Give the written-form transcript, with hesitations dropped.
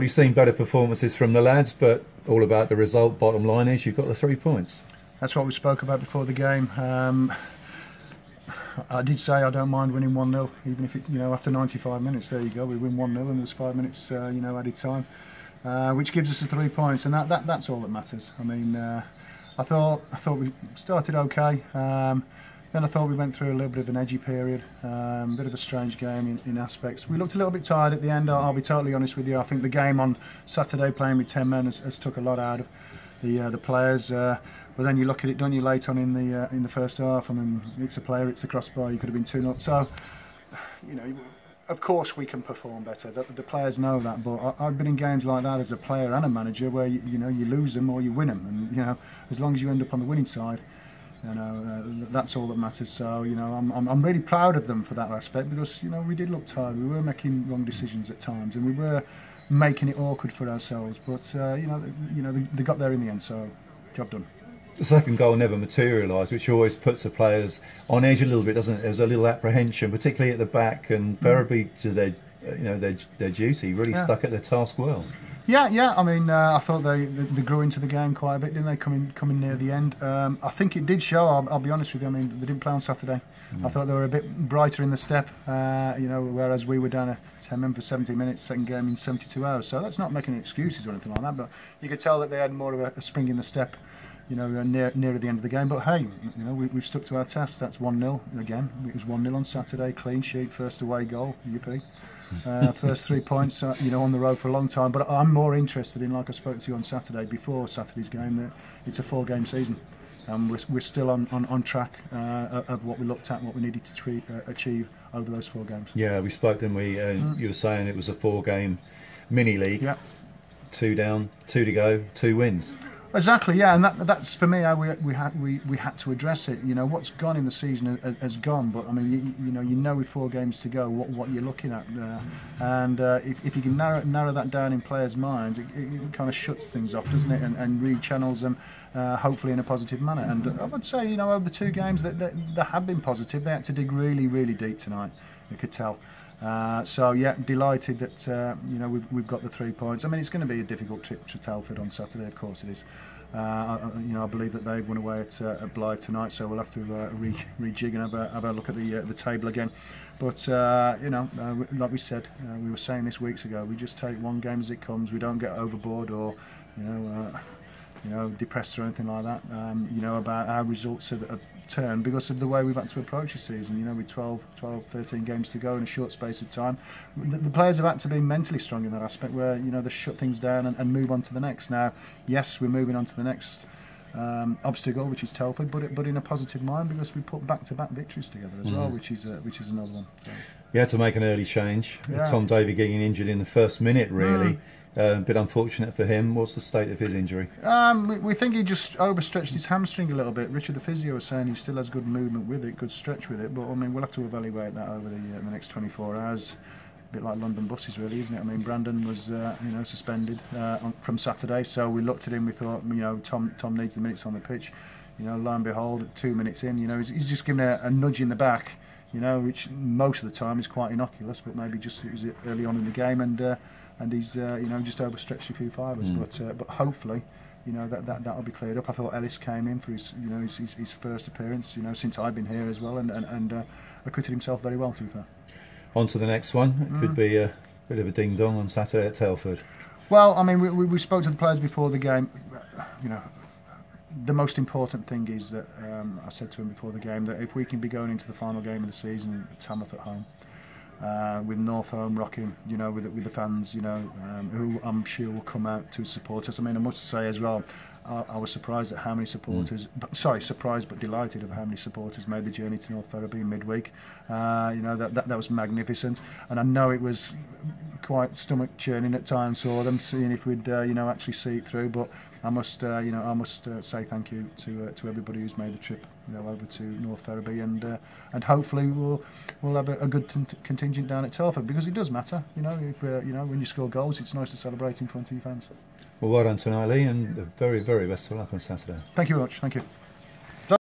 We've seen better performances from the lads, but all about the result. Bottom line is you've got the 3 points. That's what we spoke about before the game. I did say I don't mind winning 1-0, even if it's, after 95 minutes. There you go, we win 1-0 and there's 5 minutes, added time, which gives us the 3 points, and that's all that matters. I mean, I thought we started okay. Then I thought we went through a little bit of an edgy period, a bit of a strange game in aspects. We looked a little bit tired at the end. I'll be totally honest with you. I think the game on Saturday, playing with 10 men, has took a lot out of the players. But then you look at it, don't you, late on in the first half? I mean, it's a player, it's the crossbar. You could have been 2-0 up. So, of course we can perform better. The players know that. But I've been in games like that as a player and a manager, where you lose them or you win them, and as long as you end up on the winning side, that's all that matters. So I'm really proud of them for that aspect, because we did look tired. We were making wrong decisions at times, and we were making it awkward for ourselves. But they got there in the end. So job done. The second goal never materialised, which always puts the players on edge a little bit, doesn't it? There's a little apprehension, particularly at the back, and Ferriby, to their duty, really stuck at their task well. Yeah. I mean, I thought they grew into the game quite a bit, didn't they? Coming near the end. I think it did show. I'll be honest with you. I mean, they didn't play on Saturday. I thought they were a bit brighter in the step. Whereas we were down at 10 men for 70 minutes, second game in 72 hours. So that's not making excuses or anything like that. But you could tell that they had more of a spring in the step, nearer the end of the game. But hey, we've stuck to our test. That's 1-0 again. It was 1-0 on Saturday, clean sheet, first away goal. Yippee. First 3 points, on the road for a long time. But I'm more interested in, like I spoke to you on Saturday, before Saturday's game, that it's a 4-game season. And we're still on track of what we looked at, what we needed to achieve over those 4 games. Yeah, we spoke, didn't we? You were saying it was a 4-game mini-league. Yeah. 2 down, 2 to go, 2 wins. Exactly, yeah, and that's for me how we had to address it. What's gone in the season has gone, but I mean, with 4 games to go, what you're looking at, and if you can narrow that down in players' minds, it kind of shuts things off, doesn't it, and rechannels them, hopefully in a positive manner. And I would say, over the 2 games that have been positive. They had to dig really, really deep tonight. You could tell. So yeah, delighted that we've got the 3 points. I mean, it's going to be a difficult trip to Telford on Saturday, of course it is. I believe that they won away at Blythe tonight, so we'll have to rejig and have a look at the table again. But like we said, we were saying this weeks ago, we just take 1 game as it comes. We don't get overboard or depressed or anything like that. About our results have turned because of the way we've had to approach the season. With 12, 13 games to go in a short space of time, the players have had to be mentally strong in that aspect, where they shut things down and move on to the next. Now, yes, we're moving on to the next obstacle, which is Telford, but in a positive mind, because we put back-to-back victories together as well, which is another one. So. You had to make an early change. Yeah. Tom Davies getting injured in the first minute, really. A bit unfortunate for him. What's the state of his injury? We think he just overstretched his hamstring a little bit. Richard, the physio, was saying he still has good movement with it, good stretch with it. But I mean, we'll have to evaluate that over the next 24 hours. A bit like London buses, really, isn't it? I mean, Brandon was suspended from Saturday, so we looked at him. We thought, Tom needs the minutes on the pitch. Lo and behold, 2 minutes in, he's just given a nudge in the back. Which most of the time is quite innocuous, but maybe just it was early on in the game, and he's just overstretched a few fibres. But hopefully, that'll be cleared up. I thought Ellis came in for his first appearance, since I've been here as well, and acquitted himself very well, to be fair. On to the next one. It could be a bit of a ding dong on Saturday at Telford. Well, I mean, we spoke to the players before the game. The most important thing is that I said to him before the game that if we can be going into the final game of the season at Tamworth at home, with North home rocking, with the fans, who I'm sure will come out to support us. I mean, I must say as well, I was surprised at how many supporters. Surprised but delighted of how many supporters made the journey to North Ferriby midweek. That was magnificent, and I know it was quite stomach churning at times for them, seeing if we'd actually see it through. But I must say thank you to everybody who's made the trip over to North Ferriby, and hopefully we'll have a good contingent down at Telford, because it does matter. If, when you score goals, it's nice to celebrate in front of your fans. Well, well done tonight, Lee, and the very, very best of luck on Saturday. Thank you very much. Thank you.